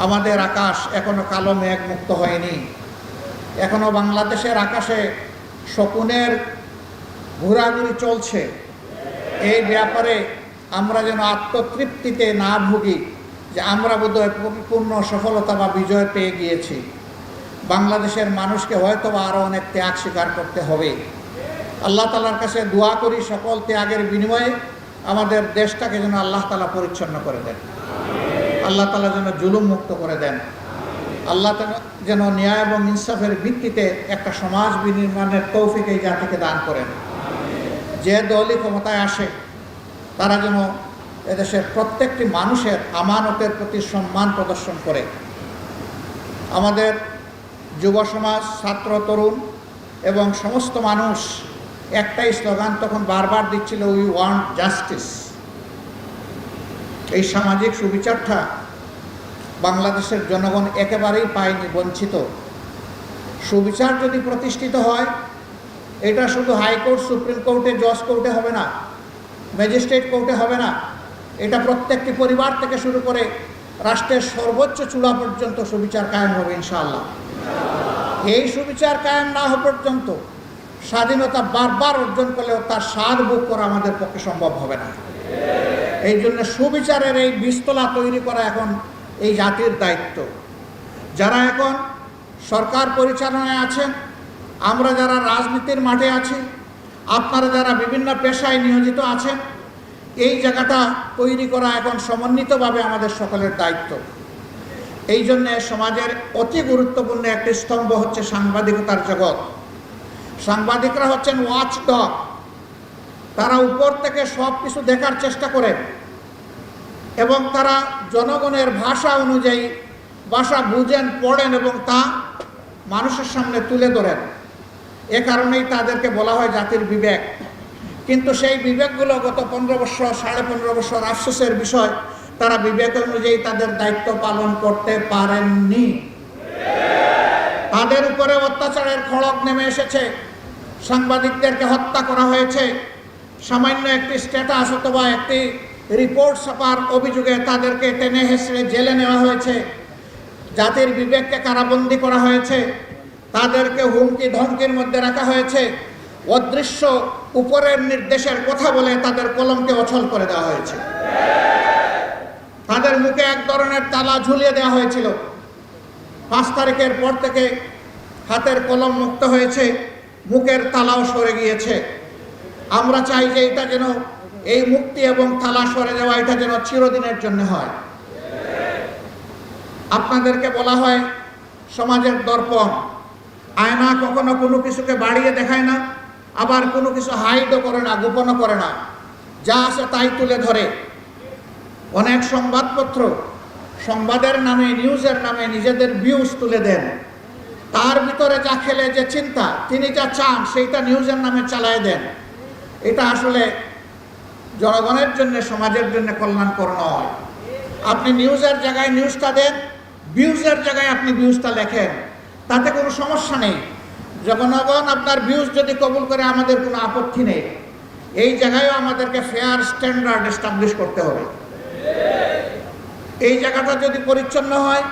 আমাদের আকাশ এখনো কালো মেঘ মুক্ত হয়নি। এখনো বাংলাদেশের আকাশে শকুনের ঘোরাঘুরি চলছে। এই ব্যাপারে আমরা যেন আত্মতৃপ্তিতে না ভুগি যে আমরা বোধহয় পরিপূর্ণ সফলতা বা বিজয় পেয়ে গিয়েছি। বাংলাদেশের মানুষকে হয়তো আরও অনেক ত্যাগ স্বীকার করতে হবে। আল্লাহ তাআলার কাছে দোয়া করি সকল ত্যাগের বিনিময়ে আমাদের দেশটাকে যেন আল্লাহ তাআলা পরিচ্ছন্ন করে দেন, আল্লাহ তাআলা যেন জুলুম মুক্ত করে দেন, আল্লাহ তাআলা যেন ন্যায় এবং ইনসাফের ভিত্তিতে একটা সমাজ বিনির্মাণের তৌফিক এই জাতিকে দান করেন। যে দলই ক্ষমতায় আসে তারা যেন এদেশের প্রত্যেকটি মানুষের আমানতের প্রতি সম্মান প্রদর্শন করে। আমাদের যুব সমাজ, ছাত্র, তরুণ এবং সমস্ত মানুষ একটাই স্লোগান তখন বারবার দিচ্ছিল, উই ওয়ান্ট জাস্টিস। এই সামাজিক সুবিচারটা বাংলাদেশের জনগণ একেবারেই পায়নি, বঞ্চিত। সুবিচার যদি প্রতিষ্ঠিত হয়, এটা শুধু হাইকোর্ট, সুপ্রিম কোর্টে, জজ কোর্টে হবে না, ম্যাজিস্ট্রেট কোর্টে হবে না, এটা প্রত্যেকটি পরিবার থেকে শুরু করে রাষ্ট্রের সর্বোচ্চ চূড়া পর্যন্ত সুবিচার কায়েম হবে ইনশাআল্লাহ। এই সুবিচার কায়েম না হওয়া পর্যন্ত স্বাধীনতা বারবার অর্জন করলেও তার স্বাদ ভোগ করা আমাদের পক্ষে সম্ভব হবে না। এই জন্য সুবিচারের এই বীজতলা তৈরি করা এখন এই জাতির দায়িত্ব। যারা এখন সরকার পরিচালনায় আছেন, আমরা যারা রাজনীতির মাঠে আছি, আপনারা যারা বিভিন্ন পেশায় নিয়োজিত আছেন, এই জায়গাটা তৈরি করা এখন সমন্বিতভাবে আমাদের সকলের দায়িত্ব। এই জন্যে সমাজের অতি গুরুত্বপূর্ণ একটি স্তম্ভ হচ্ছে সাংবাদিকতার জগৎ। সাংবাদিকরা হচ্ছেন ওয়াচডগ। তারা উপর থেকে সব কিছু দেখার চেষ্টা করেন এবং তারা জনগণের ভাষা অনুযায়ী ভাষা বুঝেন, পড়েন এবং তা মানুষের সামনে তুলে ধরেন। এ কারণেই তাদেরকে বলা হয় জাতির বিবেক। কিন্তু সেই বিবেকগুলো গত 15 বছর, 15.5 বছর আফসোসের বিষয়, তারা বিবেক অনুযায়ী তাদের দায়িত্ব পালন করতে পারেননি। তাদের উপরে অত্যাচারের খড়গ নেমে এসেছে, সাংবাদিকদেরকে হত্যা করা হয়েছে, সামান্য একটি স্ট্যাটাস অথবা একটি রিপোর্ট ছাপার অভিযোগে তাদেরকে টেনে হেঁচড়ে জেলে নেওয়া হয়েছে, জাতির বিবেককে কারাবন্দী করা হয়েছে, তাদেরকে হুমকি ধমকির মধ্যে রাখা হয়েছে, অদৃশ্য উপরের নির্দেশের কথা বলে তাদের কলমকে অচল করে দেওয়া হয়েছে, তাদের মুখে এক ধরনের তালা ঝুলিয়ে দেওয়া হয়েছিল। 5 তারিখের পর থেকে হাতের কলম মুক্ত হয়েছে, মুখের তালাও সরে গিয়েছে। আমরা চাই যে এটা যেন, এই মুক্তি এবং তালা সরে যাওয়া, এটা যেন চিরদিনের জন্য হয়। আপনাদেরকে বলা হয় সমাজের দর্পণ। আয়না কখনো কোনো কিছুকে বাড়িয়ে দেখায় না, আবার কোনো কিছু হাইডও করে না, গোপনও করে না, যা আছে তাই তুলে ধরে। অনেক সংবাদপত্র সংবাদের নামে, নিউজের নামে নিজেদের ভিউজ তুলে দেন। তার ভিতরে যা খেলে যে চিন্তা, তিনি যা চান সেইটা নিউজের নামে চালায় দেন। এটা আসলে জনগণের জন্য, সমাজের জন্য কল্যাণকর নয়। আপনি নিউজের জায়গায় নিউজটা দেন, ভিউজের জায়গায় আপনি ভিউজটা লেখেন, তাতে কোনো সমস্যা নেই। জনগণ আপনার ভিউজ যদি কবুল করে, আমাদের কোনো আপত্তি নেই। এই জায়গায়ও আমাদেরকে ফেয়ার স্ট্যান্ডার্ড এস্টাবলিশ করতে হবে। এই জায়গাটা যদি পরিচ্ছন্ন হয়,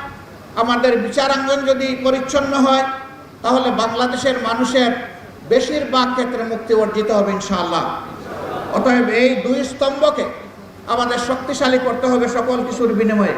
আমাদের বিচারাঙ্গন যদি পরিচ্ছন্ন হয়, তাহলে বাংলাদেশের মানুষের বেশিরভাগ ক্ষেত্রে মুক্তি অর্জিত হবে ইনশাআল্লাহ। অতএব এই 2 স্তম্ভকে আমাদের শক্তিশালী করতে হবে সকল কিছুর বিনিময়ে।